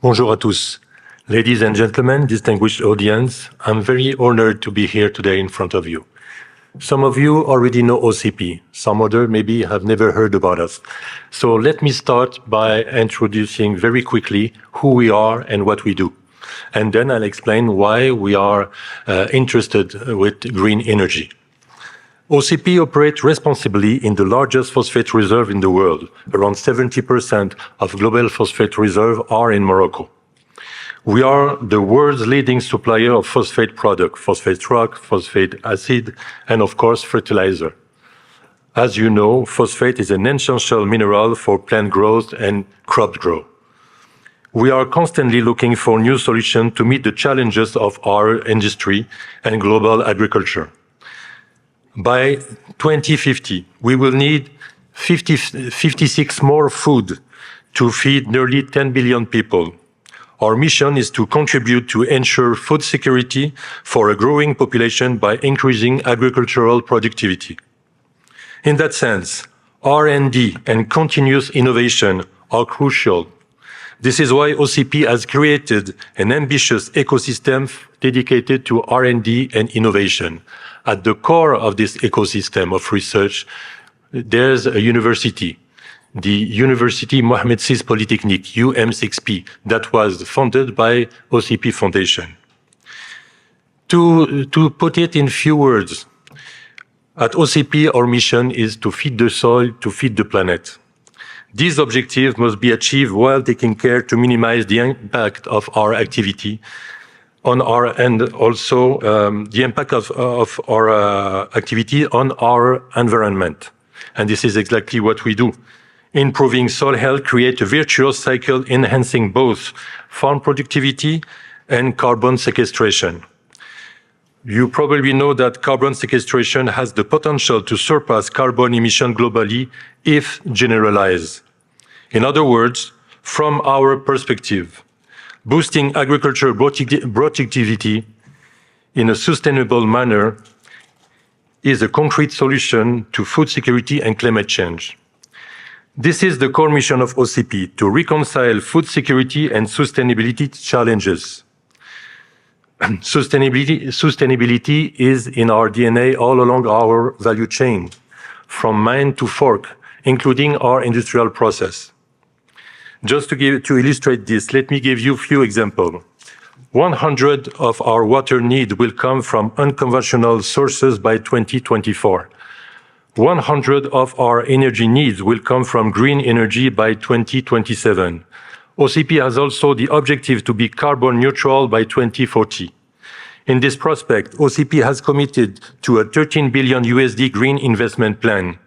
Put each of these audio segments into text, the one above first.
Bonjour à tous. Ladies and gentlemen, distinguished audience, I'm very honored to be here today in front of you. Some of you already know OCP, some other maybe have never heard about us. So let me start by introducing very quickly who we are and what we do. And then I'll explain why we are interested with green energy. OCP operates responsibly in the largest phosphate reserve in the world. Around 70% of global phosphate reserve are in Morocco. We are the world's leading supplier of phosphate products, phosphate rock, phosphate acid, and of course, fertilizer. As you know, phosphate is an essential mineral for plant growth and crop growth. We are constantly looking for new solutions to meet the challenges of our industry and global agriculture. By 2050, we will need 56 more food to feed nearly 10 billion people. Our mission is to contribute to ensure food security for a growing population by increasing agricultural productivity. In that sense, R&D and continuous innovation are crucial. This is why OCP has created an ambitious ecosystem dedicated to R&D and innovation. At the core of this ecosystem of research, there's a university, the University Mohammed VI Polytechnique, UM6P, that was funded by OCP Foundation. To put it in few words, at OCP, our mission is to feed the soil, to feed the planet. These objectives must be achieved while taking care to minimize the impact of our activity on our and also the impact of our activity on our environment. And this is exactly what we do. Improving soil health creates a virtuous cycle enhancing both farm productivity and carbon sequestration. You probably know that carbon sequestration has the potential to surpass carbon emission globally if generalized. In other words, from our perspective, boosting agricultural productivity in a sustainable manner is a concrete solution to food security and climate change. This is the core mission of OCP, to reconcile food security and sustainability challenges. Sustainability is in our DNA all along our value chain, from mine to fork, including our industrial process. Just to illustrate this, let me give you a few examples. 100 of our water need will come from unconventional sources by 2024. 100 of our energy needs will come from green energy by 2027. OCP has also the objective to be carbon neutral by 2040. In this prospect, OCP has committed to a $13 billion USD green investment plan.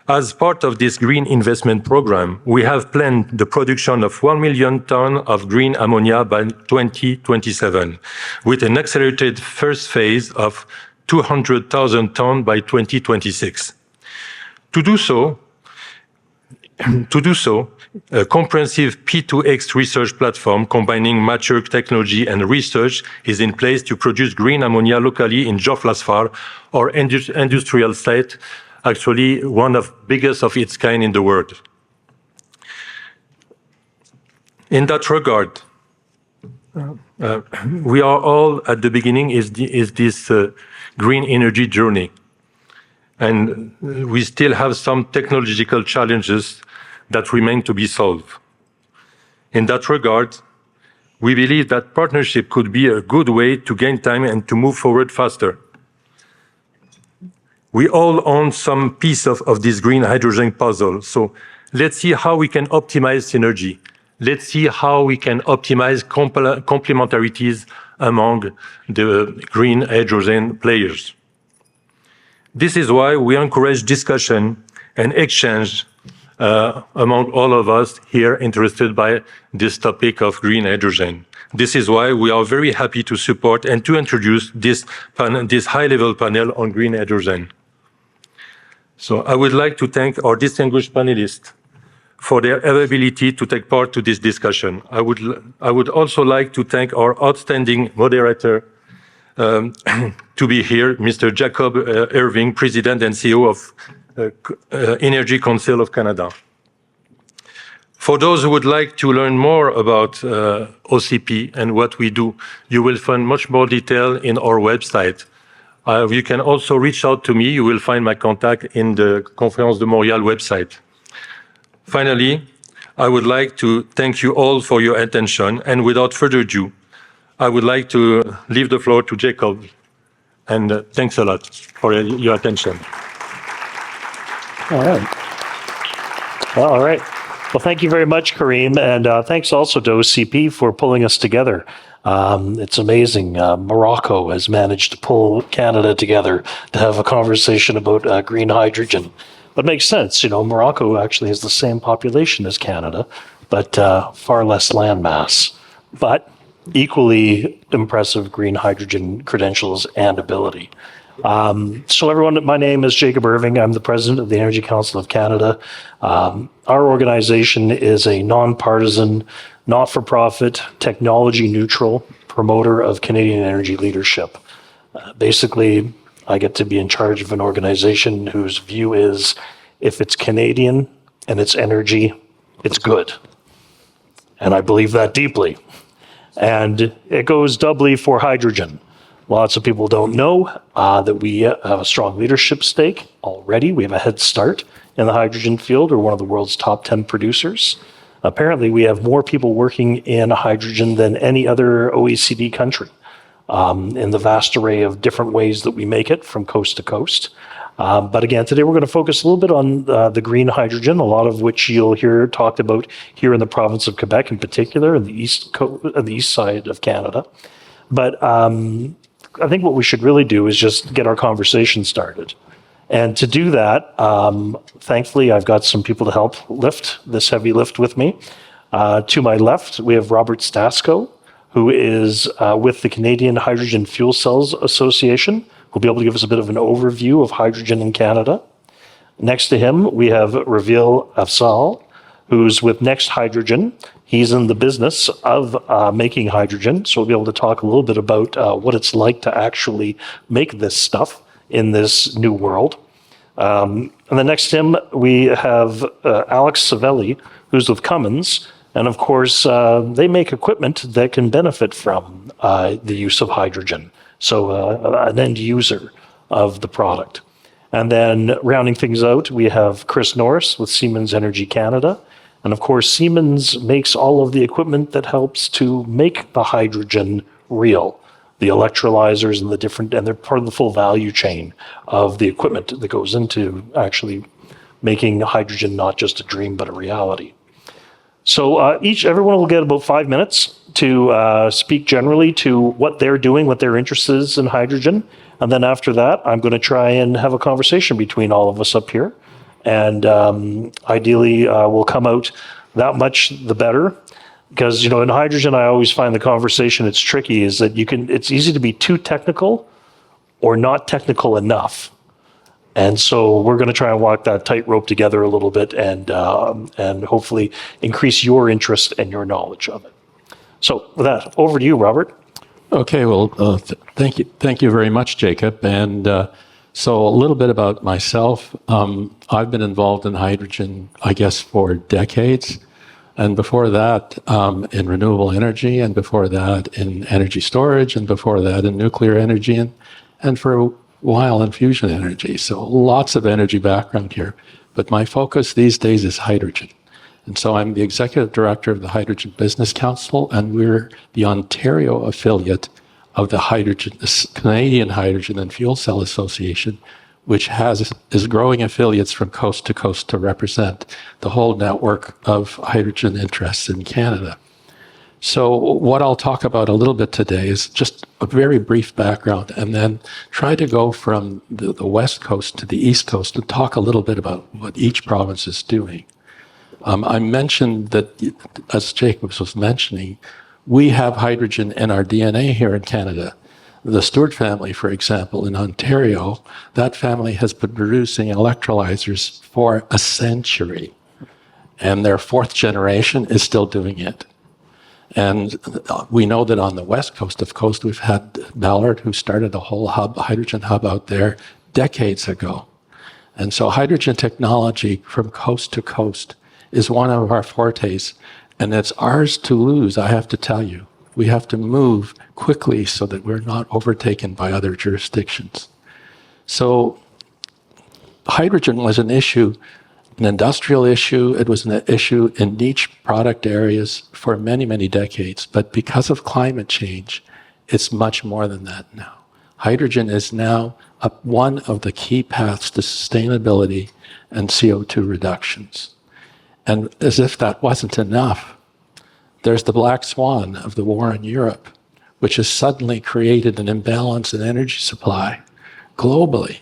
As part of this green investment program, we have planned the production of 1 million tons of green ammonia by 2027, with an accelerated first phase of 200,000 tons by 2026. To do so, a comprehensive P2X research platform combining mature technology and research is in place to produce green ammonia locally in Joflasfar, our industrial site, actually one of the biggest of its kind in the world. In that regard, we are all at the beginning is this green energy journey. And we still have some technological challenges that remain to be solved. In that regard, we believe that partnership could be a good way to gain time and to move forward faster. We all own some piece of this green hydrogen puzzle. So let's see how we can optimize synergy. Let's see how we can optimize complementarities among the green hydrogen players. This is why we encourage discussion and exchange among all of us here interested by this topic of green hydrogen. This is why we are very happy to support and to introduce this high-level panel on green hydrogen. So I would like to thank our distinguished panelists for their availability to take part to this discussion. I would also like to thank our outstanding moderator to be here, Mr. Jacob Irving, President and CEO of Energy Council of Canada. For those who would like to learn more about OCP and what we do, you will find much more detail in our website. You can also reach out to me. You will find my contact in the Conférence de Montréal website. Finally, I would like to thank you all for your attention, and without further ado, I would like to leave the floor to Jacob. And thanks a lot for your attention. All right. All right. Well, thank you very much, Karim, and thanks also to OCP for pulling us together. It's amazing. Morocco has managed to pull Canada together to have a conversation about green hydrogen. But it makes sense, Morocco actually has the same population as Canada, but far less land mass. But equally impressive green hydrogen credentials and ability. So everyone, my name is Jacob Irving. I'm the president of the Energy Council of Canada. Our organization is a nonpartisan, not-for-profit, technology-neutral promoter of Canadian energy leadership. Basically, I get to be in charge of an organization whose view is, if it's Canadian and it's energy, it's good. And I believe that deeply. And it goes doubly for hydrogen. Lots of people don't know that we have a strong leadership stake already. We have a head start in the hydrogen field. We're one of the world's top 10 producers. Apparently, we have more people working in hydrogen than any other OECD country in the vast array of different ways that we make it from coast to coast. But again, today we're going to focus a little bit on the green hydrogen, a lot of which you'll hear talked about here in the province of Quebec in particular, in the east side of Canada. But I think what we should really do is just get our conversation started. And to do that, thankfully, I've got some people to help lift this heavy lift with me. To my left, we have Robert Stasko, who is with the Canadian Hydrogen Fuel Cells Association, who'll be able to give us a bit of an overview of hydrogen in Canada. Next to him, we have Raveel Afzaal, who's with Next Hydrogen. He's in the business of making hydrogen, so we'll be able to talk a little bit about what it's like to actually make this stuff in this new world. And then next to him, we have Alex Savelli, who's with Cummins. And of course, they make equipment that can benefit from the use of hydrogen. So an end user of the product. And then rounding things out, we have Chris Norris with Siemens Energy Canada. And of course, Siemens makes all of the equipment that helps to make the hydrogen real. The electrolyzers and they're part of the full value chain of the equipment that goes into actually making hydrogen not just a dream, but a reality. So everyone will get about 5 minutes to speak generally to what they're doing, what their interest is in hydrogen. And then after that, I'm going to try and have a conversation between all of us up here. And ideally, we'll come out that much the better. Because, in hydrogen, I always find the conversation it's tricky is that it's easy to be too technical or not technical enough. And so we're going to try and walk that tightrope together a little bit and hopefully increase your interest and your knowledge of it. So with that, over to you, Robert. Okay, well, thank you very much, Jacob. And so a little bit about myself. I've been involved in hydrogen, I guess, for decades. And before that, in renewable energy, and before that, in energy storage, and before that, in nuclear energy, and for a while in fusion energy. So lots of energy background here. But my focus these days is hydrogen. And so I'm the executive director of the Hydrogen Business Council, and we're the Ontario affiliate of the Canadian Hydrogen and Fuel Cell Association, which is growing affiliates from coast to coast to represent the whole network of hydrogen interests in Canada. So what I'll talk about a little bit today is just a very brief background, and then try to go from the West Coast to the East Coast and talk a little bit about what each province is doing. I mentioned that, as Jacob was mentioning, we have hydrogen in our DNA here in Canada. The Stewart family, for example, in Ontario, that family has been producing electrolyzers for a century, and their fourth generation is still doing it. And we know that on the West Coast, of course, we've had Ballard, who started a whole hydrogen hub out there decades ago. And so hydrogen technology from coast to coast is one of our fortes, and it's ours to lose, I have to tell you. We have to move quickly so that we're not overtaken by other jurisdictions. So hydrogen was an issue, an industrial issue. It was an issue in niche product areas for many, many decades. But because of climate change, it's much more than that now. Hydrogen is now one of the key paths to sustainability and CO2 reductions. And as if that wasn't enough, there's the black swan of the war in Europe, which has suddenly created an imbalance in energy supply globally.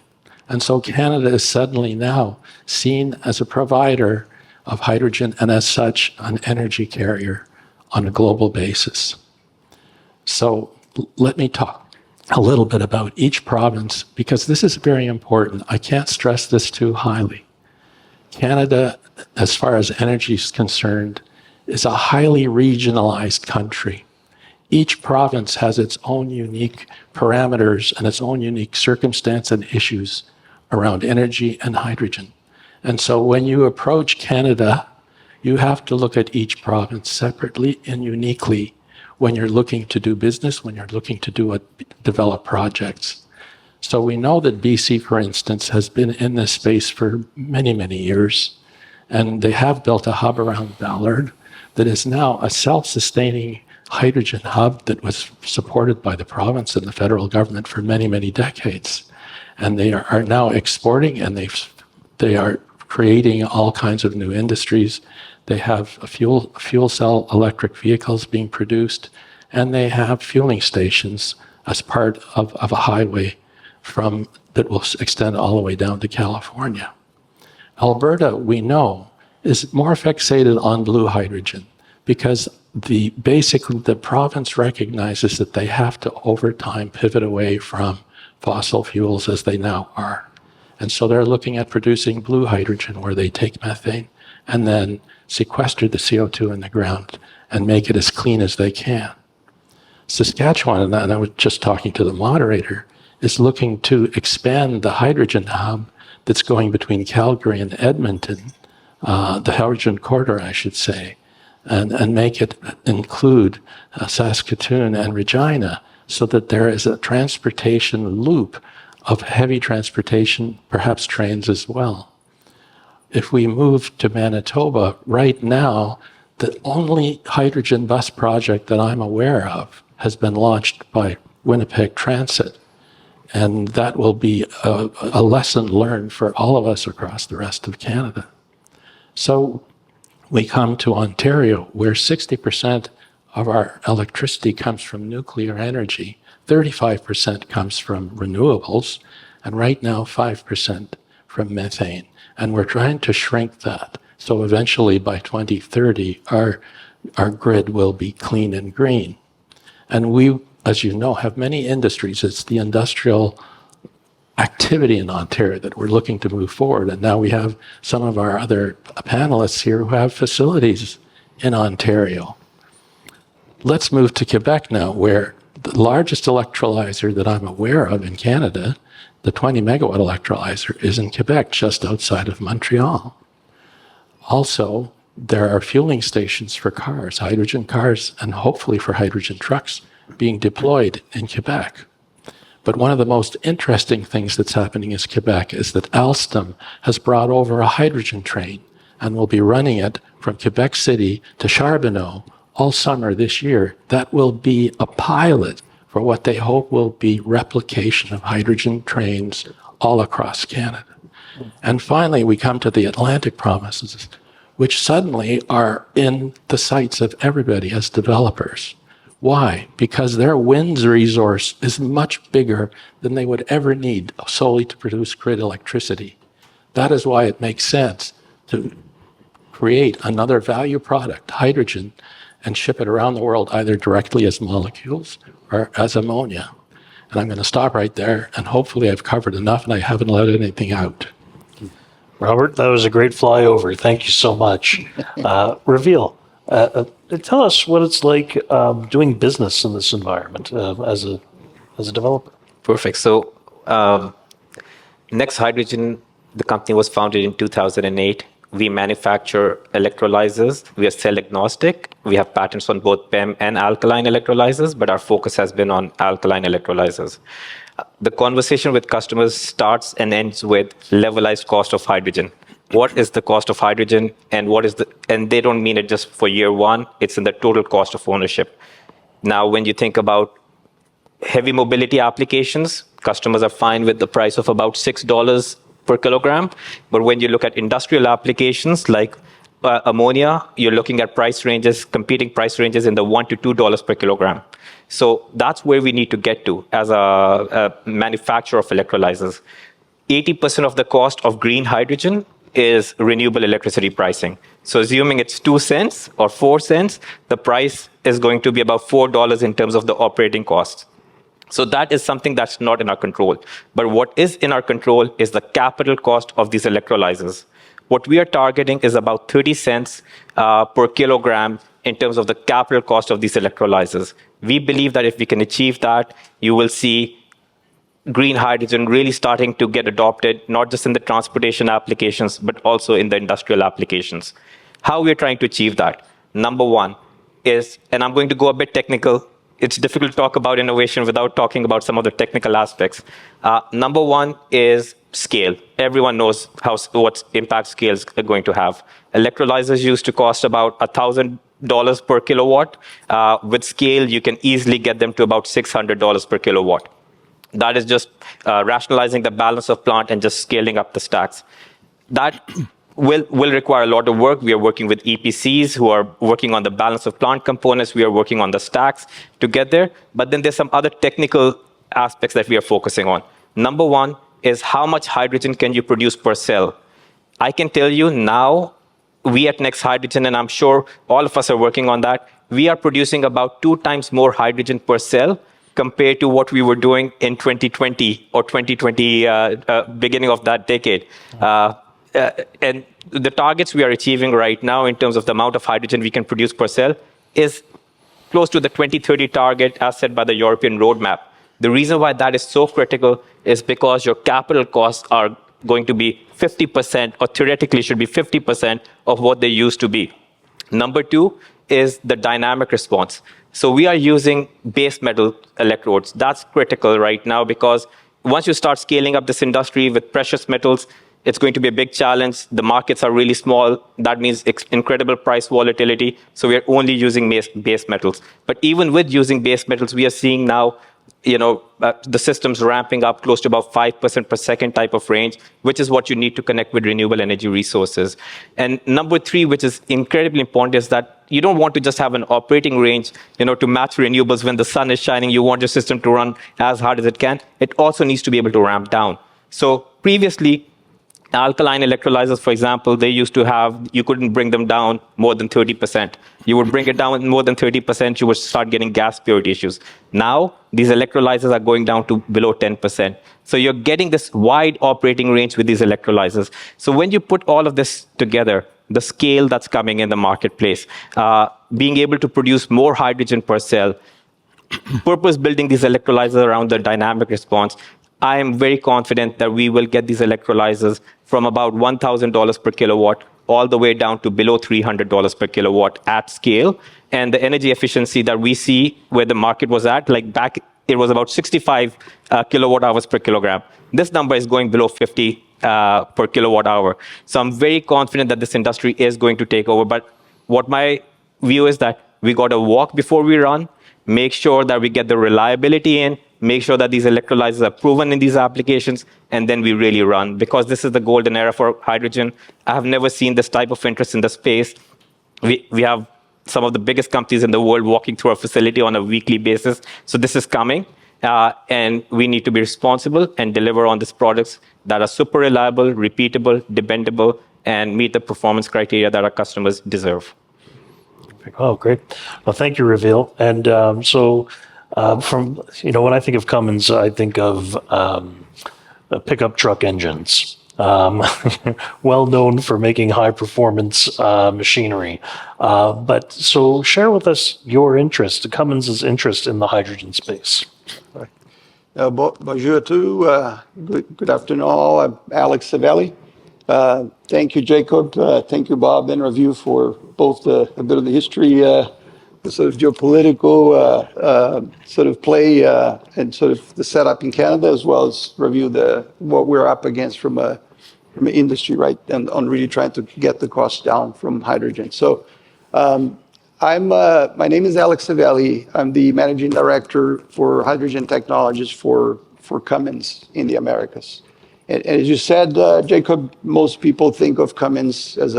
And so Canada is suddenly now seen as a provider of hydrogen and as such an energy carrier on a global basis. So let me talk a little bit about each province, because this is very important. I can't stress this too highly. Canada, as far as energy is concerned, is a highly regionalized country. Each province has its own unique parameters and its own unique circumstance and issues around energy and hydrogen. And so when you approach Canada, you have to look at each province separately and uniquely when you're looking to do business, when you're looking to develop projects. So we know that BC, for instance, has been in this space for many, many years, and they have built a hub around Ballard that is now a self-sustaining hydrogen hub that was supported by the province and the federal government for many, many decades. And they are now exporting, and they are creating all kinds of new industries. They have fuel cell electric vehicles being produced, and they have fueling stations as part of a highway that will extend all the way down to California. Alberta, we know, is more fixated on blue hydrogen because basically the province recognizes that they have to over time pivot away from fossil fuels as they now are. And so they're looking at producing blue hydrogen where they take methane and then sequester the CO2 in the ground and make it as clean as they can. Saskatchewan, and I was just talking to the moderator, is looking to expand the hydrogen hub that's going between Calgary and Edmonton, the hydrogen corridor, I should say, and make it include Saskatoon and Regina so that there is a transportation loop of heavy transportation, perhaps trains as well. If we move to Manitoba, right now, the only hydrogen bus project that I'm aware of has been launched by Winnipeg Transit. And that will be a lesson learned for all of us across the rest of Canada. So we come to Ontario, where 60% of our electricity comes from nuclear energy, 35% comes from renewables, and right now 5% from methane. And we're trying to shrink that. So eventually by 2030, our grid will be clean and green. And we, as you know, have many industries. It's the industrial activity in Ontario that we're looking to move forward. And now we have some of our other panelists here who have facilities in Ontario. Let's move to Quebec now, where the largest electrolyzer that I'm aware of in Canada, the 20 megawatt electrolyzer, is in Quebec, just outside of Montreal. Also, there are fueling stations for cars, hydrogen cars, and hopefully for hydrogen trucks being deployed in Quebec. But one of the most interesting things that's happening in Quebec is that Alstom has brought over a hydrogen train and will be running it from Quebec City to Charbonneau all summer this year. That will be a pilot for what they hope will be replication of hydrogen trains all across Canada. And finally, we come to the Atlantic provinces, which suddenly are in the sights of everybody as developers. Why? Because their wind resource is much bigger than they would ever need solely to produce grid electricity. That is why it makes sense to create another value product, hydrogen, and ship it around the world either directly as molecules or as ammonia. And I'm going to stop right there, and hopefully I've covered enough and I haven't let anything out. Robert, that was a great flyover. Thank you so much. Raveel, tell us what it's like doing business in this environment as a developer. Perfect. So Next Hydrogen, the company was founded in 2008. We manufacture electrolyzers. We are cell agnostic. We have patents on both PEM and alkaline electrolyzers, but our focus has been on alkaline electrolyzers. The conversation with customers starts and ends with levelized cost of hydrogen. What is the cost of hydrogen, and and they don't mean it just for year one, it's in the total cost of ownership. Now, when you think about heavy mobility applications, customers are fine with the price of about $6 per kilogram. But when you look at industrial applications like ammonia, you're looking at competing price ranges in the $1 to $2 per kilogram. So that's where we need to get to as a manufacturer of electrolyzers. 80% of the cost of green hydrogen is renewable electricity pricing. So assuming it's 2 cents or 4 cents, the price is going to be about $4 in terms of the operating cost. So that is something that's not in our control. But what is in our control is the capital cost of these electrolyzers. What we are targeting is about 30 cents per kilogram in terms of the capital cost of these electrolyzers. We believe that if we can achieve that, you will see green hydrogen really starting to get adopted, not just in the transportation applications, but also in the industrial applications. How we are trying to achieve that? Number one is, and I'm going to go a bit technical, it's difficult to talk about innovation without talking about some of the technical aspects. Number one is scale. Everyone knows what impact scale is going to have. Electrolyzers used to cost about $1,000 per kilowatt. With scale, you can easily get them to about $600 per kilowatt. That is just rationalizing the balance of plant and just scaling up the stacks. That will require a lot of work. We are working with EPCs who are working on the balance of plant components. We are working on the stacks to get there. But then there's some other technical aspects that we are focusing on. Number one is how much hydrogen can you produce per cell? I can tell you now, we at Next Hydrogen, and I'm sure all of us are working on that, we are producing about 2 times more hydrogen per cell compared to what we were doing in 2020 or 2020, beginning of that decade. And the targets we are achieving right now in terms of the amount of hydrogen we can produce per cell is close to the 2030 target as set by the European roadmap. The reason why that is so critical is because your capital costs are going to be 50%, or theoretically should be 50% of what they used to be. Number two is the dynamic response. So we are using base metal electrodes. That's critical right now because once you start scaling up this industry with precious metals, it's going to be a big challenge. The markets are really small. That means incredible price volatility. So we are only using base metals. But even with using base metals, we are seeing now the system's ramping up close to about 5% per second type of range, which is what you need to connect with renewable energy resources. And number three, which is incredibly important, is that you don't want to just have an operating range, to match renewables when the sun is shining. You want your system to run as hard as it can. It also needs to be able to ramp down. So previously, alkaline electrolyzers, for example, they used to have, you couldn't bring them down more than 30%. You would bring it down more than 30%, you would start getting gas purity issues. Now, these electrolyzers are going down to below 10%. So you're getting this wide operating range with these electrolyzers. So when you put all of this together, the scale that's coming in the marketplace, being able to produce more hydrogen per cell, purpose building these electrolyzers around the dynamic response, I am very confident that we will get these electrolyzers from about $1,000 per kilowatt all the way down to below $300 per kilowatt at scale. And the energy efficiency that we see where the market was at, like back, it was about 65 kilowatt hours per kilogram. This number is going below 50 per kilowatt hour. So I'm very confident that this industry is going to take over. But what my view is that we got to walk before we run, make sure that we get the reliability in, make sure that these electrolyzers are proven in these applications, and then we really run. Because this is the golden era for hydrogen. I have never seen this type of interest in the space. We have some of the biggest companies in the world walking through our facility on a weekly basis. So this is coming, and we need to be responsible and deliver on these products that are super reliable, repeatable, dependable, and meet the performance criteria that our customers deserve. Oh, great. Well, thank you, Raveel. And when I think of Cummins, I think of pickup truck engines. Well known for making high performance machinery. But so share with us your interest, Cummins' interest in the hydrogen space. Bonjour à tous. Good afternoon all. I'm Alex Savelli. Thank you, Jacob. Thank you, Bob and Raveel, for both a bit of the history, the sort of geopolitical sort of play, and sort of the setup in Canada, as well as review what we're up against from an industry, right, and on really trying to get the costs down from hydrogen. So, my name is Alex Savelli. I'm the managing director for hydrogen technologies for Cummins in the Americas. And as you said, Jacob, most people think of Cummins as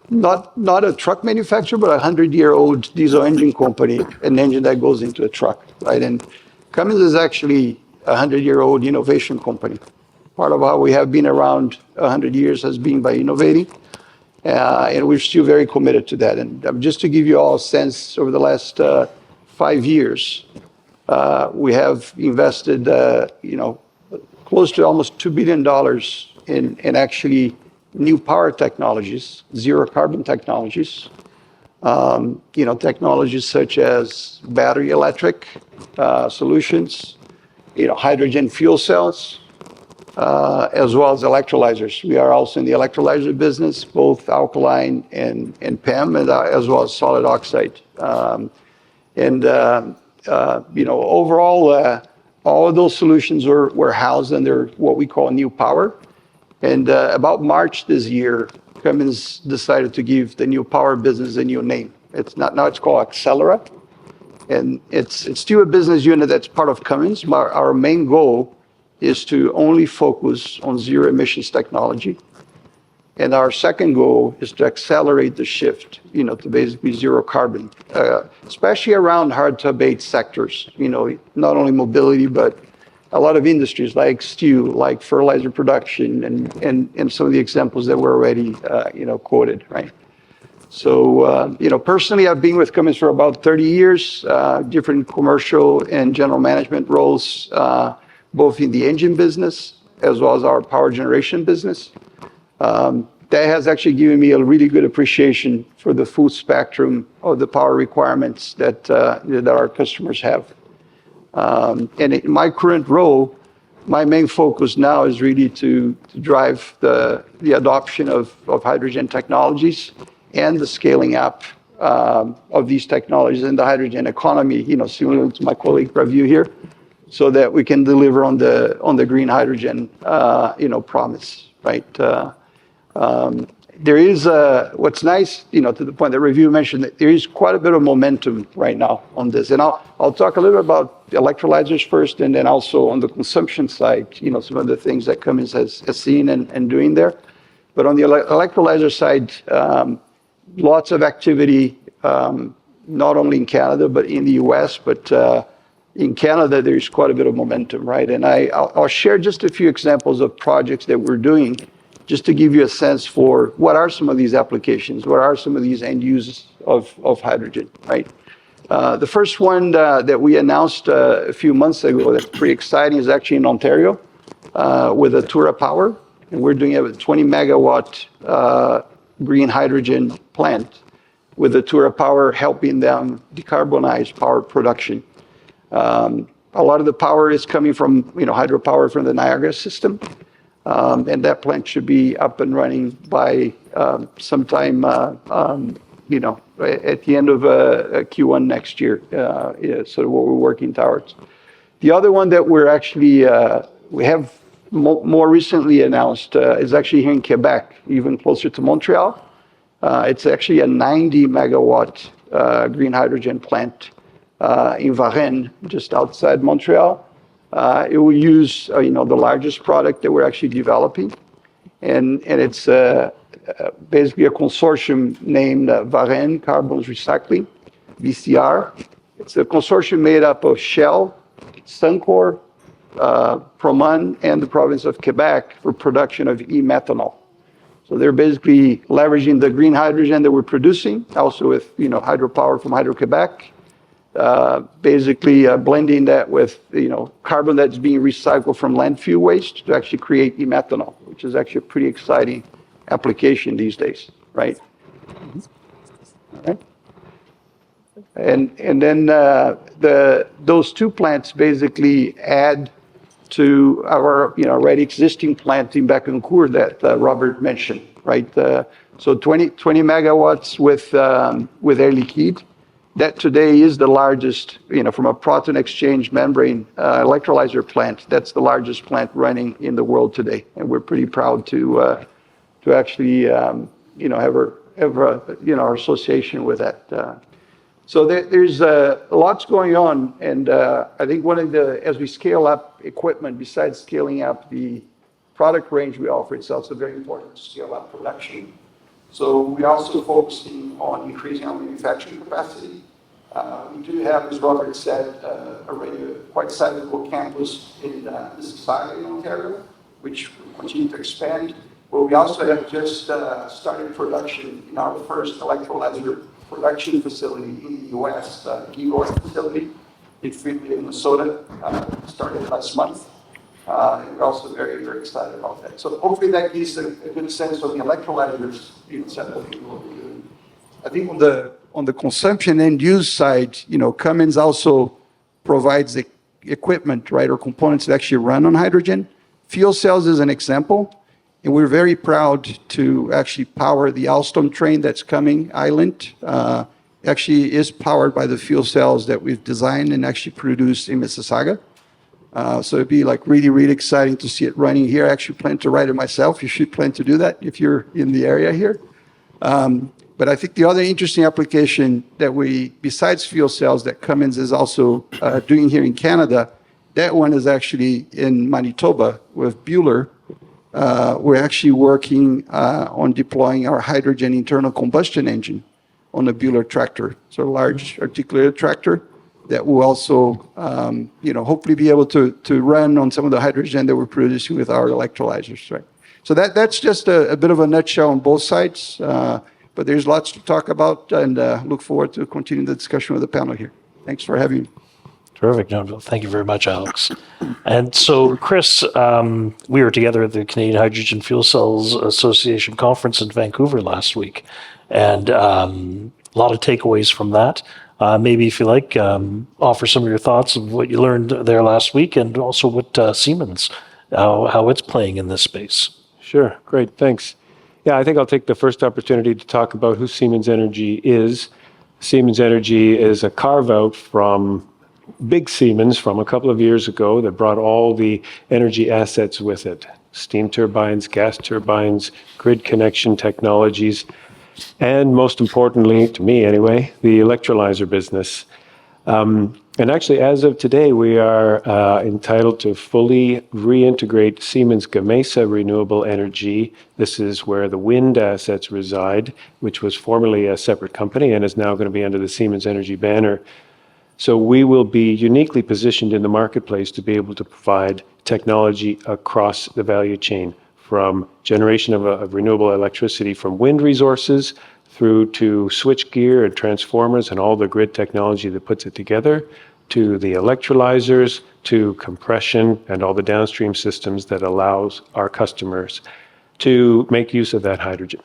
not a truck manufacturer, but a 100-year-old diesel engine company, an engine that goes into a truck, right? And Cummins is actually a 100-year-old innovation company. Part of how we have been around 100 years has been by innovating, and we're still very committed to that. And just to give you all a sense, over the last 5 years, we have invested, close to almost $2 billion in actually new power technologies, zero carbon technologies, technologies such as battery electric solutions, hydrogen fuel cells, as well as electrolyzers. We are also in the electrolyzer business, both alkaline and PEM, as well as solid oxide. Overall, all of those solutions were housed under what we call new power. And about March this year, Cummins decided to give the new power business a new name. It's called Accelera. And it's still a business unit that's part of Cummins. Our main goal is to only focus on zero emissions technology. And our second goal is to accelerate the shift, to basically zero carbon, especially around hard to abate sectors, not only mobility, but a lot of industries like steel, like fertilizer production, and some of the examples that were already, quoted, right? So, personally, I've been with Cummins for about 30 years, different commercial and general management roles, both in the engine business as well as our power generation business. That has actually given me a really good appreciation for the full spectrum of the power requirements that our customers have. And in my current role, my main focus now is really to drive the adoption of hydrogen technologies and the scaling up of these technologies in the hydrogen economy, similar to my colleague Raveel here, so that we can deliver on the green hydrogen, promise, right? There is what's nice, to the point that Raveel mentioned, that there is quite a bit of momentum right now on this. And I'll talk a little bit about electrolyzers first, and then also on the consumption side, some of the things that Cummins has seen and doing there. But on the electrolyzer side, lots of activity, not only in Canada, but in the US, but in Canada, there's quite a bit of momentum, right? And I'll share just a few examples of projects that we're doing, just to give you a sense for what are some of these applications, what are some of these end uses of hydrogen, right? The first one that we announced a few months ago that's pretty exciting is actually in Ontario with Atura Power. And we're doing a 20 megawatt green hydrogen plant with Atura Power, helping them decarbonize power production. A lot of the power is coming from, hydropower from the Niagara system. And that plant should be up and running by sometime, at the end of Q1 next year. Sort of what we're working towards. The other one that we're actually, we have more recently announced is actually here in Quebec, even closer to Montreal. It's actually a 90 megawatt green hydrogen plant in Varennes, just outside Montreal. It will use, the largest product that we're actually developing. And it's basically a consortium named Varennes Carbon Recycling, VCR. It's a consortium made up of Shell, Suncor, Proman, and the province of Quebec for production of e-methanol. So they're basically leveraging the green hydrogen that we're producing, also with, hydropower from Hydro-Quebec, basically blending that with, carbon that's being recycled from landfill waste to actually create e-methanol, which is actually a pretty exciting application these days, right? All right. And then those two plants basically add to our already existing plant in Bécancour that Robert mentioned, right? So 20 megawatts with Air Liquide. That today is the largest, from a proton exchange membrane electrolyzer plant. That's the largest plant running in the world today, and we're pretty proud to actually have our association with that. So there's lots going on, and I think as we scale up equipment, besides scaling up the product range we offer, it's also very important to scale up production. So we're also focusing on increasing our manufacturing capacity. We do have, as Robert said, already a quite sizable campus in Mississauga, in Ontario, which will continue to expand. But we also have just started production in our first electrolyzer production facility in the U.S., gigawatt facility in Freeport, Minnesota, started last month. And we're also very, very excited about that. So hopefully that gives a good sense of the electrolyzers, Savelli will be doing. I think on the consumption and use side, Cummins also provides the equipment, right, or components that actually run on hydrogen. Fuel cells is an example. And we're very proud to actually power the Alstom train that's coming, Island. Actually is powered by the fuel cells that we've designed and actually produced in Mississauga. So it'd be really, really exciting to see it running here. I actually plan to ride it myself. You should plan to do that if you're in the area here. But I think the other interesting application that besides fuel cells, that Cummins is also doing here in Canada, that one is actually in Manitoba with Buller. We're actually working on deploying our hydrogen internal combustion engine on a Buller tractor, so a large articulated tractor that will also, hopefully be able to run on some of the hydrogen that we're producing with our electrolyzers, right? So that's just a bit of a nutshell on both sides, but there's lots to talk about, and look forward to continuing the discussion with the panel here. Thanks for having me. Terrific. No, thank you very much, Alex. And so, Chris, we were together at the Canadian Hydrogen Fuel Cells Association conference in Vancouver last week, and a lot of takeaways from that. Maybe if you like, offer some of your thoughts of what you learned there last week, and also what Siemens, how it's playing in this space. Sure. Great. Thanks. Yeah, I think I'll take the first opportunity to talk about who Siemens Energy is. Siemens Energy is a carve-out from big Siemens from a couple of years ago that brought all the energy assets with it. Steam turbines, gas turbines, grid connection technologies, and most importantly, to me anyway, the electrolyzer business. And actually, as of today, we are entitled to fully reintegrate Siemens Gamesa Renewable Energy. This is where the wind assets reside, which was formerly a separate company and is now going to be under the Siemens Energy banner. So we will be uniquely positioned in the marketplace to be able to provide technology across the value chain, from generation of renewable electricity from wind resources through to switchgear and transformers and all the grid technology that puts it together, to the electrolyzers, to compression and all the downstream systems that allows our customers to make use of that hydrogen.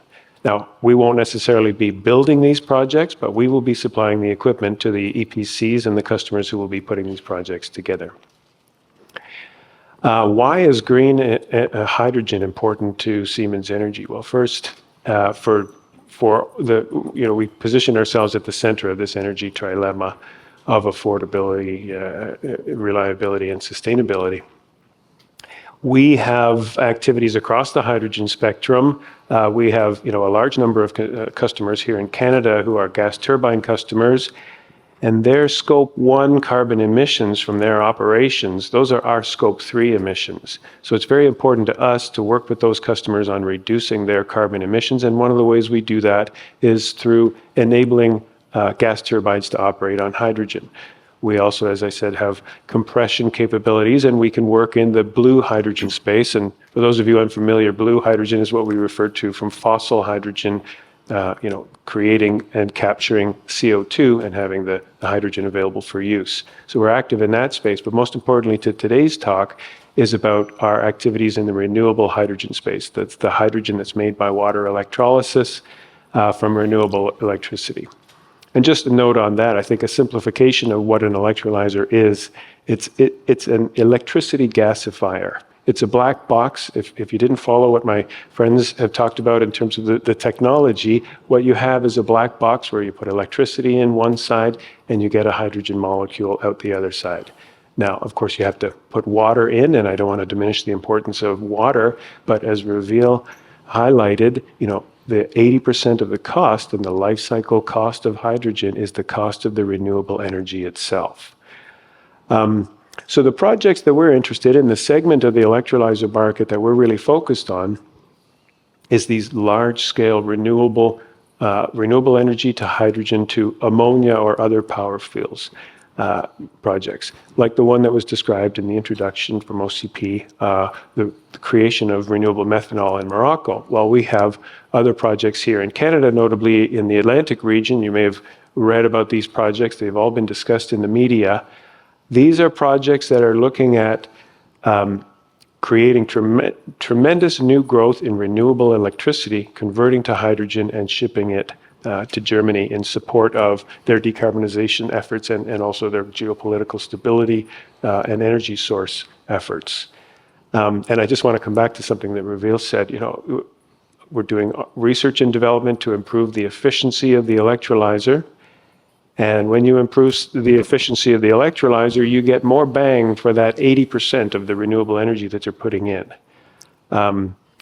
Now, we won't necessarily be building these projects, but we will be supplying the equipment to the EPCs and the customers who will be putting these projects together. Why is green hydrogen important to Siemens Energy? Well, first, we position ourselves at the center of this energy trilemma of affordability, reliability, and sustainability. We have activities across the hydrogen spectrum. We have, a large number of customers here in Canada who are gas turbine customers, and their Scope 1 carbon emissions from their operations, those are our Scope 3 emissions. So it's very important to us to work with those customers on reducing their carbon emissions, and one of the ways we do that is through enabling gas turbines to operate on hydrogen. We also, as I said, have compression capabilities, and we can work in the blue hydrogen space. And for those of you unfamiliar, blue hydrogen is what we refer to from fossil hydrogen, creating and capturing CO2 and having the hydrogen available for use. So we're active in that space, but most importantly to today's talk is about our activities in the renewable hydrogen space. That's the hydrogen that's made by water electrolysis from renewable electricity. And just a note on that, I think a simplification of what an electrolyzer is, it's an electricity gasifier. It's a black box. If you didn't follow what my friends have talked about in terms of the technology, what you have is a black box where you put electricity in one side and you get a hydrogen molecule out the other side. Now, of course, you have to put water in, and I don't want to diminish the importance of water, but as Raveel highlighted, the 80% of the cost and the life cycle cost of hydrogen is the cost of the renewable energy itself. So the projects that we're interested in, the segment of the electrolyzer market that we're really focused on, is these large-scale renewable energy to hydrogen to ammonia or other power fuels projects, like the one that was described in the introduction from OCP, the creation of renewable methanol in Morocco. Well, we have other projects here in Canada, notably in the Atlantic region. You may have read about these projects. They've all been discussed in the media. These are projects that are looking at creating tremendous new growth in renewable electricity, converting to hydrogen and shipping it to Germany in support of their decarbonization efforts and also their geopolitical stability and energy source efforts. And I just want to come back to something that Raveel said. We're doing research and development to improve the efficiency of the electrolyzer. And when you improve the efficiency of the electrolyzer, you get more bang for that 80% of the renewable energy that you're putting in.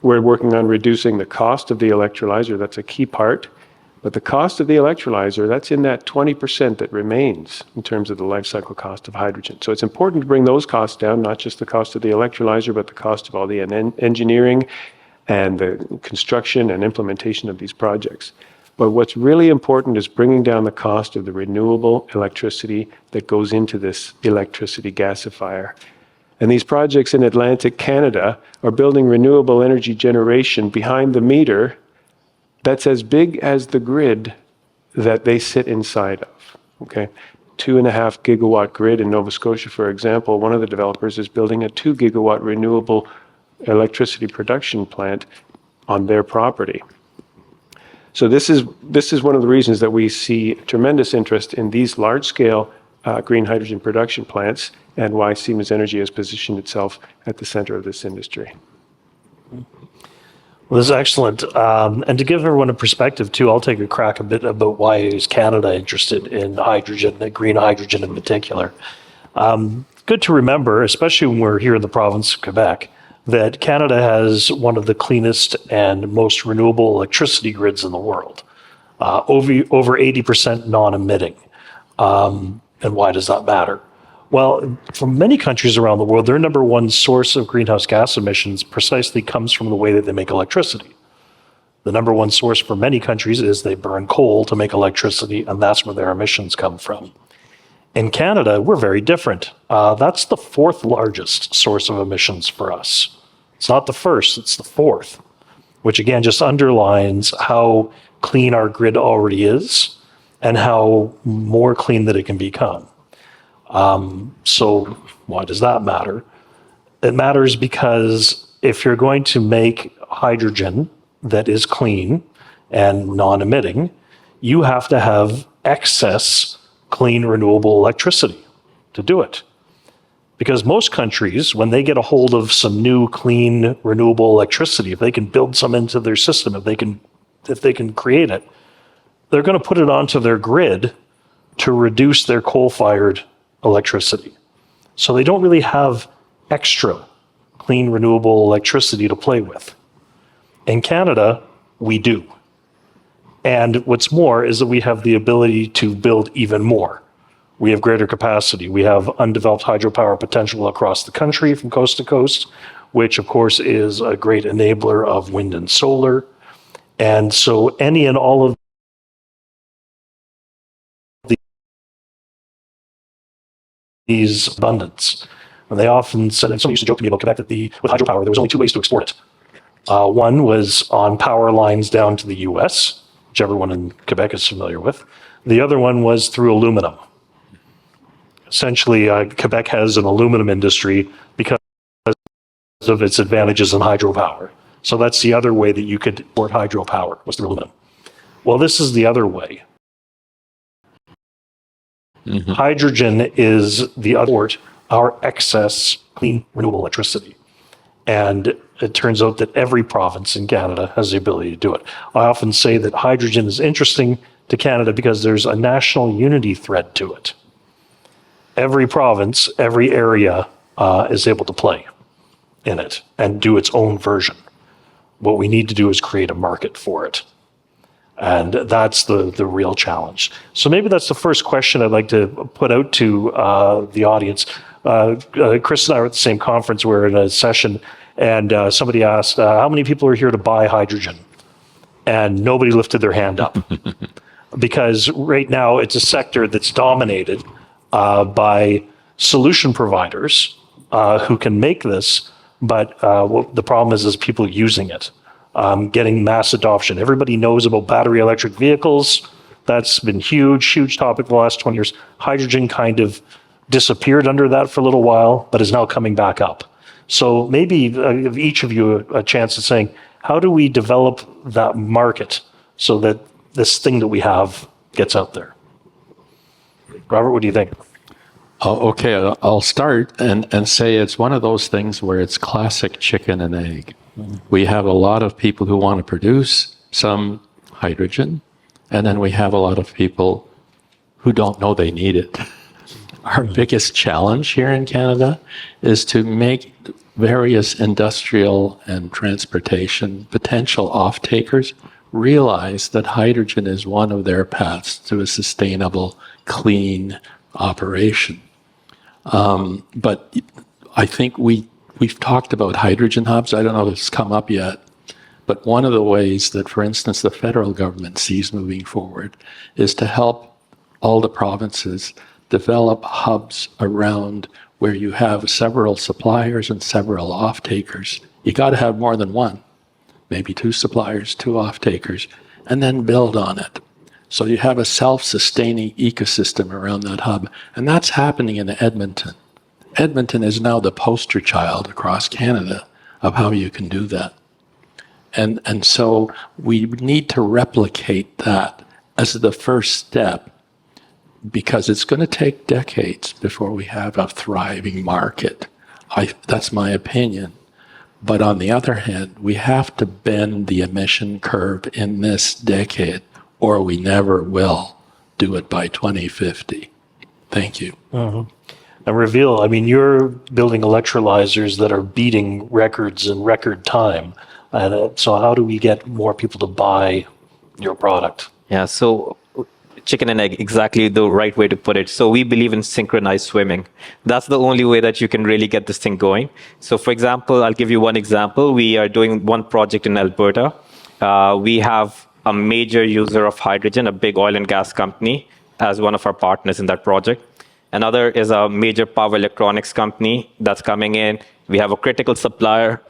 We're working on reducing the cost of the electrolyzer. That's a key part. But the cost of the electrolyzer, that's in that 20% that remains in terms of the life cycle cost of hydrogen. So it's important to bring those costs down, not just the cost of the electrolyzer, but the cost of all the engineering and the construction and implementation of these projects. But what's really important is bringing down the cost of the renewable electricity that goes into this electricity gasifier. And these projects in Atlantic Canada are building renewable energy generation behind the meter that's as big as the grid that they sit inside of, okay? 2.5 gigawatt grid in Nova Scotia, for example. One of the developers is building a 2 gigawatt renewable electricity production plant on their property. So this is one of the reasons that we see tremendous interest in these large-scale green hydrogen production plants and why Siemens Energy has positioned itself at the center of this industry. Well, this is excellent. And to give everyone a perspective too, I'll take a crack a bit about why is Canada interested in hydrogen, green hydrogen in particular. Good to remember, especially when we're here in the province of Quebec, that Canada has one of the cleanest and most renewable electricity grids in the world, over 80% non-emitting. And why does that matter? Well, from many countries around the world, their number one source of greenhouse gas emissions precisely comes from the way that they make electricity. The number one source for many countries is they burn coal to make electricity, and that's where their emissions come from. In Canada, we're very different. That's the fourth largest source of emissions for us. It's not the first, it's the fourth, which again just underlines how clean our grid already is and how more clean that it can become. So why does that matter? It matters because if you're going to make hydrogen that is clean and non-emitting, you have to have excess clean renewable electricity to do it. Because most countries, when they get a hold of some new clean renewable electricity, if they can build some into their system, if they can create it, they're going to put it onto their grid to reduce their coal-fired electricity. So they don't really have extra clean renewable electricity to play with. In Canada, we do. And what's more is that we have the ability to build even more. We have greater capacity. We have undeveloped hydropower potential across the country from coast to coast, which of course is a great enabler of wind and solar. And so any and all of these abundance. And they often said, and someone used to joke to me about Quebec that with hydropower, there was only two ways to export it. One was on power lines down to the US, which everyone in Quebec is familiar with. The other one was through aluminum. Essentially, Quebec has an aluminum industry because of its advantages in hydropower. So that's the other way that you could import hydropower, was through aluminum. Well, this is the other way. Hydrogen is the other, our excess clean, renewable electricity. And it turns out that every province in Canada has the ability to do it. I often say that hydrogen is interesting to Canada because there's a national unity thread to it. Every province, every area is able to play in it and do its own version. What we need to do is create a market for it. And that's the real challenge. So maybe that's the first question I'd like to put out to the audience. Chris and I were at the same conference. We were in a session, and somebody asked, how many people are here to buy hydrogen? And nobody lifted their hand up. Because right now it's a sector that's dominated by solution providers who can make this, but the problem is people using it. Getting mass adoption. Everybody knows about battery electric vehicles. That's been huge topic the last 20 years. Hydrogen kind of disappeared under that for a little while, but is now coming back up. So maybe give each of you a chance of saying, how do we develop that market so that this thing that we have gets out there? Robert, what do you think? Okay, I'll start and say it's one of those things where it's classic chicken and egg. We have a lot of people who want to produce some hydrogen, and then we have a lot of people who don't know they need it. Our biggest challenge here in Canada is to make various industrial and transportation potential off-takers realize that hydrogen is one of their paths to a sustainable, clean operation. But I think we've talked about hydrogen hubs. I don't know if it's come up yet, but one of the ways that, for instance, the federal government sees moving forward is to help all the provinces develop hubs around where you have several suppliers and several off-takers. You got to have more than one, maybe two suppliers, two off-takers, and then build on it. So you have a self-sustaining ecosystem around that hub, and that's happening in Edmonton. Edmonton is now the poster child across Canada of how you can do that. And so we need to replicate that as the first step, because it's going to take decades before we have a thriving market. That's my opinion. But on the other hand, we have to bend the emission curve in this decade, or we never will do it by 2050. Thank you. And Raveel, I mean, you're building electrolyzers that are beating records in record time. And so how do we get more people to buy your product? Yeah, so chicken and egg, exactly the right way to put it. So we believe in synchronized swimming. That's the only way that you can really get this thing going. So for example, I'll give you one example. We are doing one project in Alberta. We have a major user of hydrogen, a big oil and gas company, as one of our partners in that project. Another is a major power electronics company that's coming in. We have a critical supplier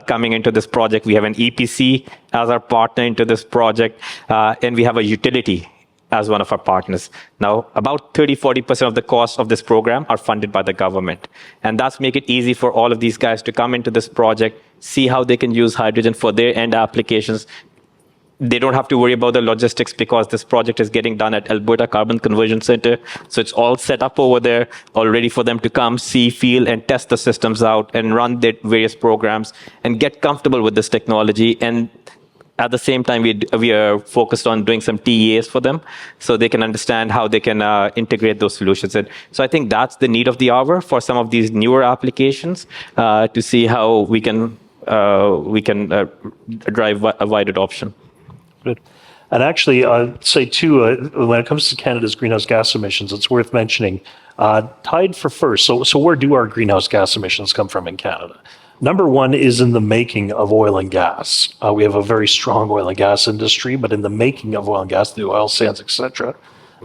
coming into this project. We have an EPC as our partner into this project. And we have a utility as one of our partners. Now, about 30-40% of the cost of this program are funded by the government. And that's make it easy for all of these guys to come into this project, see how they can use hydrogen for their end applications. They don't have to worry about the logistics because this project is getting done at Alberta Carbon Conversion Center. So it's all set up over there, all ready for them to come, see, feel, and test the systems out and run their various programs and get comfortable with this technology. And at the same time, we are focused on doing some TEAs for them so they can understand how they can integrate those solutions in. So I think that's the need of the hour for some of these newer applications to see how we can drive a wide adoption. Good. And actually, I'd say too, when it comes to Canada's greenhouse gas emissions, it's worth mentioning, tied for first. So where do our greenhouse gas emissions come from in Canada? Number one is in the making of oil and gas. We have a very strong oil and gas industry, but in the making of oil and gas, the oil sands, etc.,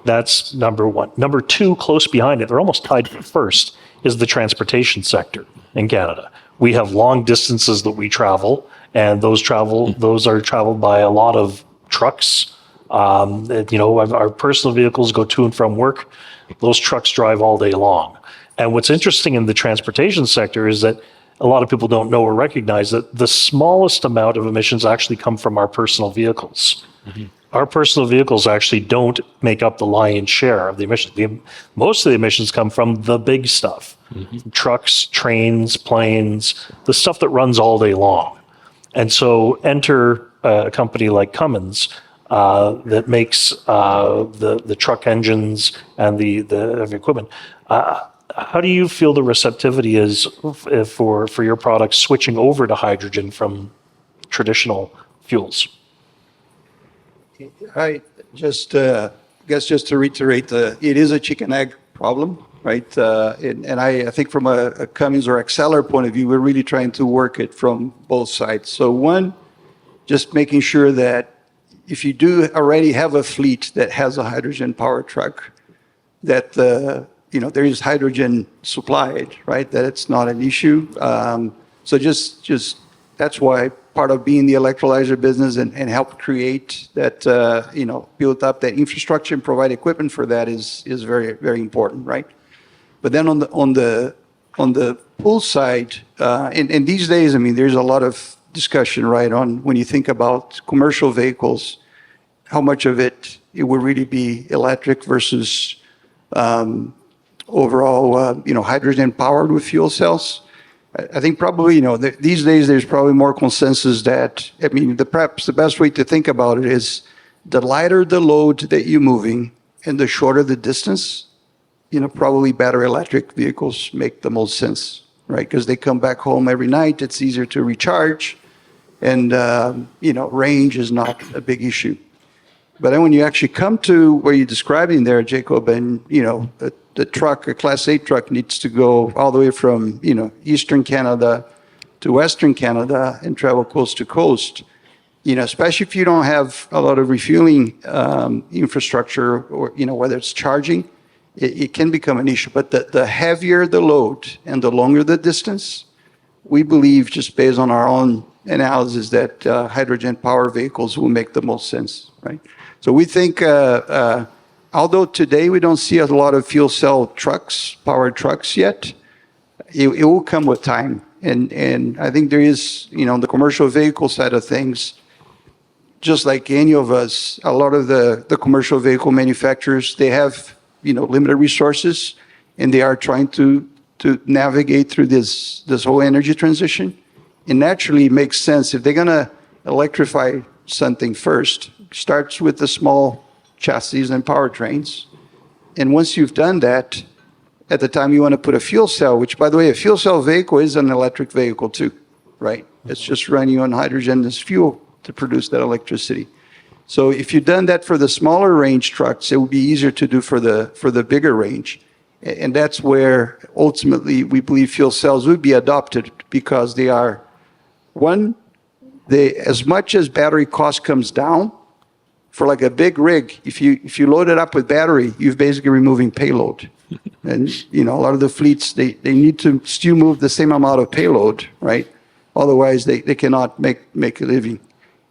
that's number one. Number two, close behind it, they're almost tied for first, is the transportation sector in Canada. We have long distances that we travel, and those are traveled by a lot of trucks. Our personal vehicles go to and from work. Those trucks drive all day long. And what's interesting in the transportation sector is that a lot of people don't know or recognize that the smallest amount of emissions actually come from our personal vehicles. our personal vehicles actually don't make up the lion's share of the emissions. Most of the emissions come from the big stuff, trucks, trains, planes, the stuff that runs all day long. And so enter a company like Cummins that makes the truck engines and the equipment. How do you feel the receptivity is for your products switching over to hydrogen from traditional fuels? I just guess just to reiterate, it is a chicken egg problem, right? And I think from a Cummins or Accelera point of view, we're really trying to work it from both sides. So one, just making sure that if you do already have a fleet that has a hydrogen powered truck, that there is hydrogen supplied, right? That it's not an issue. So just that's why part of being the electrolyzer business and help create that, build up that infrastructure and provide equipment for that is very, very important, right? But then on the pool side, and these days, I mean, there's a lot of discussion, right, on when you think about commercial vehicles, how much of it will really be electric versus overall, hydrogen powered with fuel cells. I think probably, these days there's probably more consensus that, I mean, perhaps the best way to think about it is the lighter the load that you're moving and the shorter the distance, probably battery electric vehicles make the most sense, right? Because they come back home every night, it's easier to recharge, and, range is not a big issue. But then when you actually come to where you're describing there, Jacob, and, the truck, a Class 8 truck needs to go all the way from, Eastern Canada to Western Canada and travel coast to coast, especially if you don't have a lot of refueling infrastructure or, whether it's charging, it can become an issue. But the heavier the load and the longer the distance, we believe, just based on our own analysis, that hydrogen power vehicles will make the most sense, right? So we think, although today we don't see a lot of fuel cell trucks, powered trucks yet, it will come with time. And I think there is, the commercial vehicle side of things, just like any of us, a lot of the commercial vehicle manufacturers, they have, limited resources, and they are trying to navigate through this whole energy transition. And naturally, it makes sense if they're going to electrify something first, starts with the small chassis and powertrains. And once you've done that, at the time you want to put a fuel cell, which, by the way, a fuel cell vehicle is an electric vehicle too, right? It's just running on hydrogen as fuel to produce that electricity. So if you've done that for the smaller range trucks, it would be easier to do for the bigger range. And that's where ultimately we believe fuel cells would be adopted, because they are, one, as much as battery cost comes down, for like a big rig, if you load it up with battery, you're basically removing payload. And, a lot of the fleets, they need to still move the same amount of payload, right? Otherwise, they cannot make a living.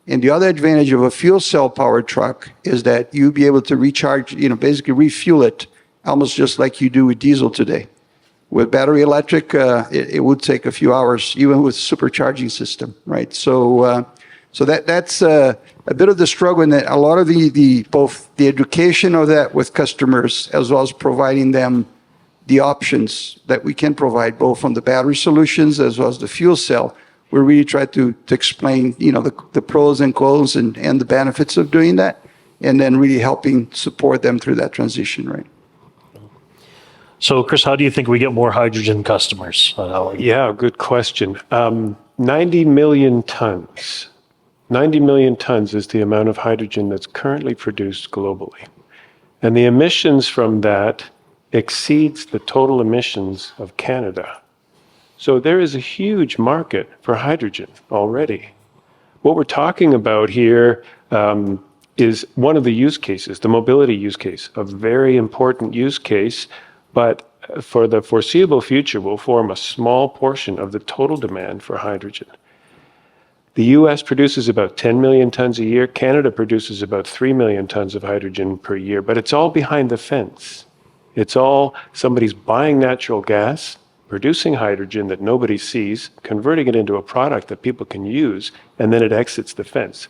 And the other advantage of a fuel cell powered truck is that you'll be able to recharge, basically refuel it almost just like you do with diesel today. With battery electric, it would take a few hours, even with supercharging system, right? So that's a bit of the struggle, and a lot of both the education of that with customers, as well as providing them the options that we can provide, both from the battery solutions as well as the fuel cell. We really try to explain, the pros and cons and the benefits of doing that, and then really helping support them through that transition, right? So, Chris, how do you think we get more hydrogen customers? Yeah, good question. 90 million tons. 90 million tons is the amount of hydrogen that's currently produced globally. And the emissions from that exceeds the total emissions of Canada. So there is a huge market for hydrogen already. What we're talking about here is one of the use cases, the mobility use case, a very important use case, but for the foreseeable future will form a small portion of the total demand for hydrogen. The US produces about 10 million tons a year. Canada produces about 3 million tons of hydrogen per year, but it's all behind the fence. It's all somebody's buying natural gas, producing hydrogen that nobody sees, converting it into a product that people can use, and then it exits the fence.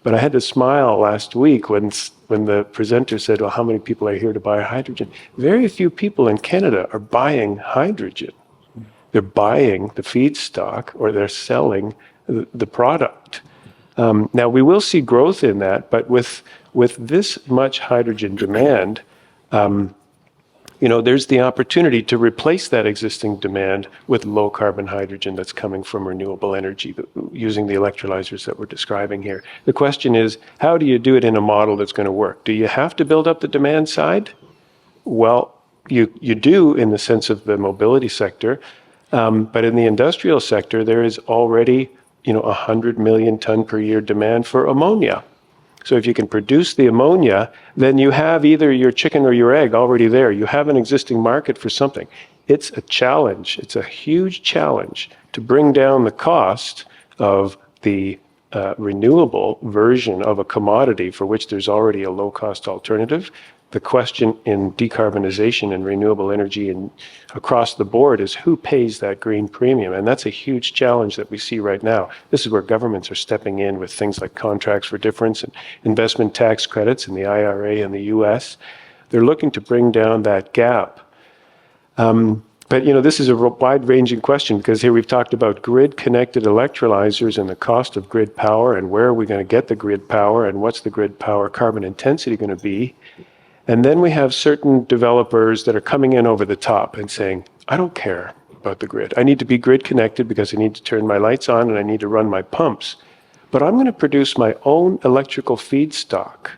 But I had to smile last week when the presenter said, well, how many people are here to buy hydrogen? Very few people in Canada are buying hydrogen. They're buying the feedstock or they're selling the product. Now, we will see growth in that, but with this much hydrogen demand, there's the opportunity to replace that existing demand with low carbon hydrogen that's coming from renewable energy using the electrolyzers that we're describing here. The question is, how do you do it in a model that's going to work? Do you have to build up the demand side? Well, you do in the sense of the mobility sector, but in the industrial sector, there is already 100 million ton per year demand for ammonia. So if you can produce the ammonia, then you have either your chicken or your egg already there. You have an existing market for something. It's a challenge. It's a huge challenge to bring down the cost of the renewable version of a commodity for which there's already a low-cost alternative. The question in decarbonization and renewable energy and across the board is who pays that green premium? And that's a huge challenge that we see right now. This is where governments are stepping in with things like contracts for difference and investment tax credits in the IRA in the US. They're looking to bring down that gap. But this is a wide-ranging question because here we've talked about grid-connected electrolyzers and the cost of grid power and where are we going to get the grid power and what's the grid power carbon intensity going to be. And then we have certain developers that are coming in over the top and saying, I don't care about the grid. I need to be grid connected because I need to turn my lights on and I need to run my pumps. But I'm going to produce my own electrical feedstock.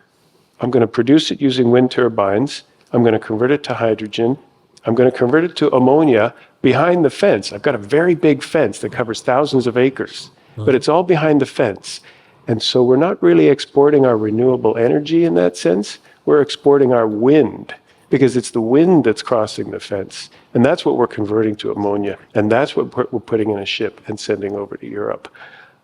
I'm going to produce it using wind turbines. I'm going to convert it to hydrogen. I'm going to convert it to ammonia behind the fence. I've got a very big fence that covers thousands of acres, but it's all behind the fence. And so we're not really exporting our renewable energy in that sense. We're exporting our wind because it's the wind that's crossing the fence. And that's what we're converting to ammonia. And that's what we're putting in a ship and sending over to Europe.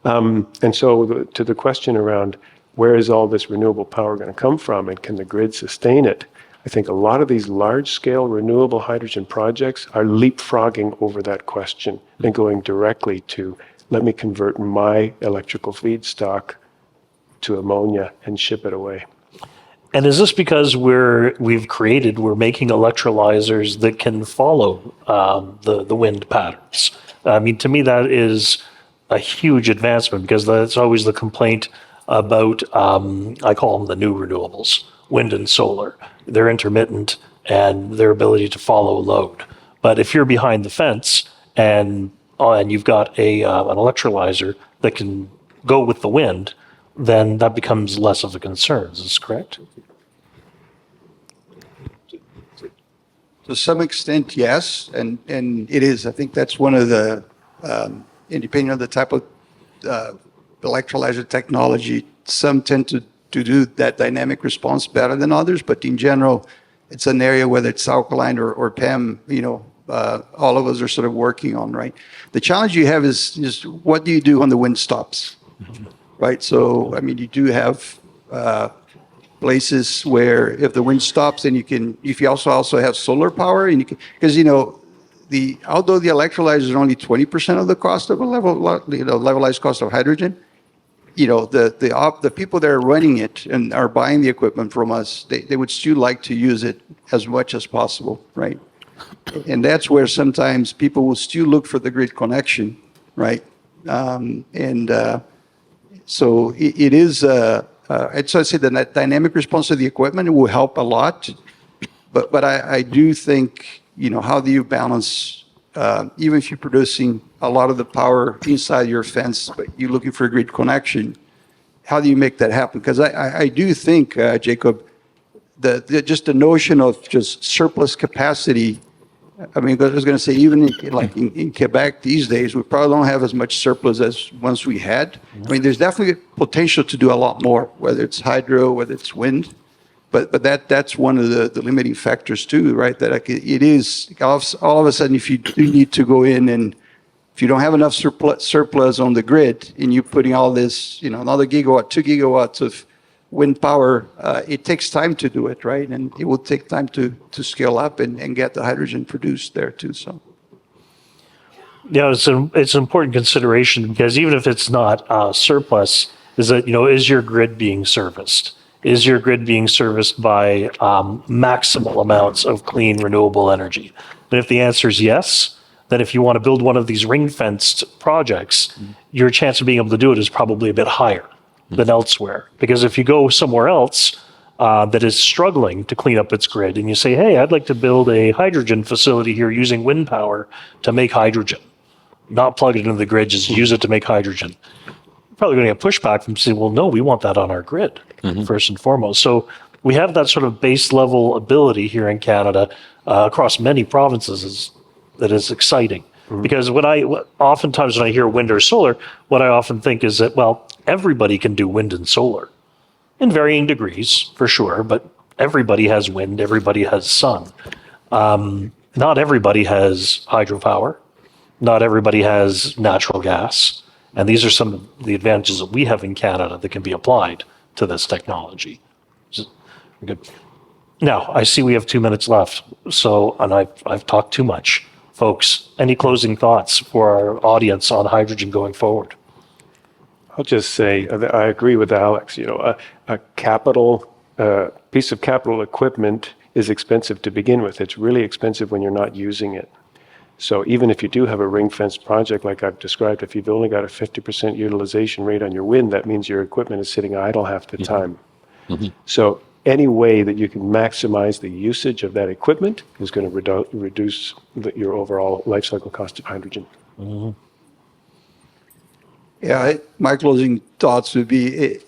And so to the question around where is all this renewable power going to come from and can the grid sustain it? I think a lot of these large-scale renewable hydrogen projects are leapfrogging over that question and going directly to, let me convert my electrical feedstock to ammonia and ship it away. And is this because we're making electrolyzers that can follow the wind patterns? I mean, to me, that is a huge advancement because that's always the complaint about, I call them the new renewables, wind and solar. They're intermittent and their ability to follow load. But if you're behind the fence and you've got an electrolyzer that can go with the wind, then that becomes less of a concern. Is this correct? To some extent, yes, and it is. I think that's one of the, depending on the type of electrolyzer technology, some tend to do that dynamic response better than others, but in general, it's an area, whether it's alkaline or PEM, all of us are sort of working on, right? The challenge you have is what do you do when the wind stops, right? So, I mean, you do have places where if the wind stops, then if you also have solar power, and you can, because, although the electrolyzers are only 20% of the cost of a levelized cost of hydrogen, the people that are running it and are buying the equipment from us, they would still like to use it as much as possible, right? And that's where sometimes people will still look for the grid connection, right? So it is, I'd say the dynamic response to the equipment will help a lot. But I do think, how do you balance, even if you're producing a lot of the power inside your fence, but you're looking for a grid connection, how do you make that happen? Because I do think, Jacob, just the notion of just surplus capacity, I mean, I was going to say, even in Quebec these days, we probably don't have as much surplus as once we had. I mean, there's definitely potential to do a lot more, whether it's hydro, whether it's wind. But that's one of the limiting factors too, right? That it is all of a sudden, if you do need to go in and if you don't have enough surplus on the grid and you're putting all this, another gigawatt, 2 gigawatts of wind power, it takes time to do it, right? And it will take time to scale up and get the hydrogen produced there too. So, yeah, it's an important consideration because even if it's not surplus, is that, is your grid being serviced? Is your grid being serviced by maximal amounts of clean, renewable energy? And if the answer is yes, then if you want to build one of these ring-fenced projects, your chance of being able to do it is probably a bit higher than elsewhere. Because if you go somewhere else that is struggling to clean up its grid, and you say, hey, I'd like to build a hydrogen facility here using wind power to make hydrogen, not plug it into the grid, just use it to make hydrogen. You're probably going to get pushback from saying, well, no, we want that on our grid, first and foremost. So we have that sort of base level ability here in Canada across many provinces that is exciting. Because oftentimes when I hear wind or solar, what I often think is that, well, everybody can do wind and solar in varying degrees, for sure, but everybody has wind, everybody has sun. Not everybody has hydropower. Not everybody has natural gas. And these are some of the advantages that we have in Canada that can be applied to this technology. Good. Now, I see we have 2 minutes left, and I've talked too much. Folks, any closing thoughts for our audience on hydrogen going forward? I'll just say, I agree with Alex. A piece of capital equipment is expensive to begin with. It's really expensive when you're not using it. So even if you do have a ring-fenced project like I've described, if you've only got a 50% utilization rate on your wind, that means your equipment is sitting idle half the time. So any way that you can maximize the usage of that equipment is going to reduce your overall life cycle cost of hydrogen. Yeah, my closing thoughts would be,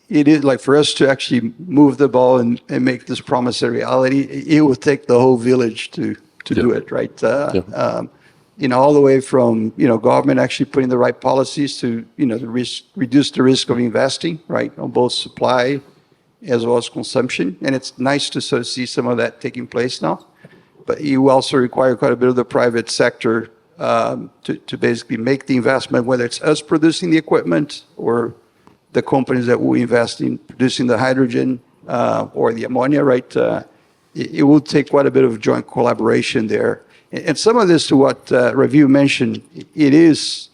it is like for us to actually move the ball and make this promise a reality, it will take the whole village to do it, right? All the way from, government actually putting the right policies to, reduce the risk of investing, right, on both supply as well as consumption. And it's nice to sort of see some of that taking place now. But you also require quite a bit of the private sector to basically make the investment, whether it's us producing the equipment or the companies that will invest in producing the hydrogen or the ammonia, right? It will take quite a bit of joint collaboration there. And some of this, to what Raveel mentioned, it is,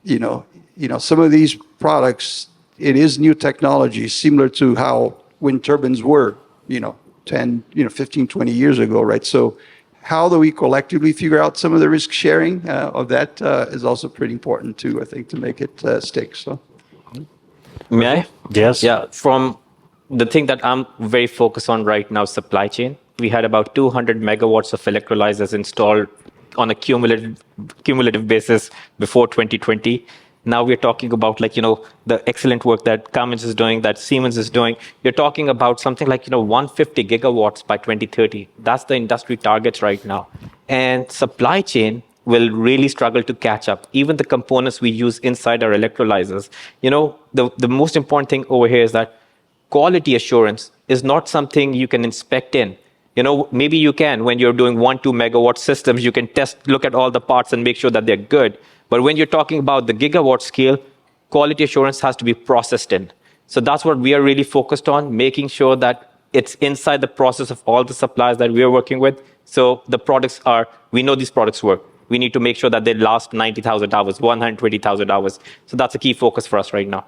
some of these products, it is new technology, similar to how wind turbines were, 10, 15, 20 years ago, right? So how do we collectively figure out some of the risk sharing of that is also pretty important too, I think, to make it stick. So, may I? Yes. Yeah, from the thing that I'm very focused on right now, supply chain. We had about 200 megawatts of electrolyzers installed on a cumulative basis before 2020. Now we're talking about the excellent work that Cummins is doing, that Siemens is doing. You're talking about something like 150 gigawatts by 2030. That's the industry targets right now. And supply chain will really struggle to catch up. Even the components we use inside our electrolyzers. The most important thing over here is that quality assurance is not something you can inspect in. Maybe you can when you're doing 1-2 megawatt systems, you can look at all the parts and make sure that they're good. But when you're talking about the gigawatt scale, quality assurance has to be processed in. So that's what we are really focused on, making sure that it's inside the process of all the suppliers that we are working with. So the products we know these products work. We need to make sure that they last 90,000 hours, 120,000 hours. So that's a key focus for us right now.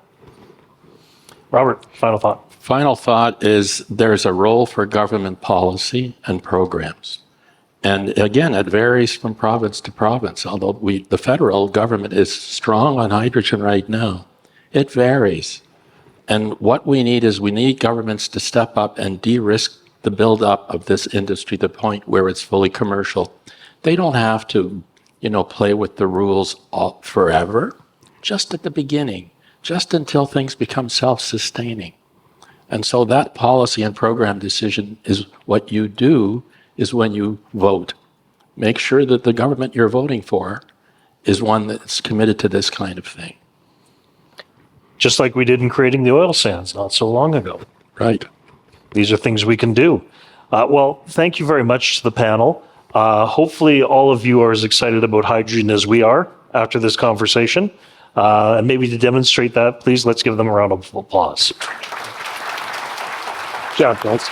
Robert, final thought. Final thought is there's a role for government policy and programs. And again, it varies from province to province, although the federal government is strong on hydrogen right now. It varies. And what we need is governments to step up and de-risk the build-up of this industry to the point where it's fully commercial. They don't have to, play with the rules forever, just at the beginning, just until things become self-sustaining. And so that policy and program decision is what you do is when you vote. Make sure that the government you're voting for is one that's committed to this kind of thing. Just like we did in creating the oil sands not so long ago. Right. These are things we can do. Well, thank you very much to the panel. Hopefully all of you are as excited about hydrogen as we are after this conversation. And maybe to demonstrate that, please let's give them a round of applause. Good job, guys.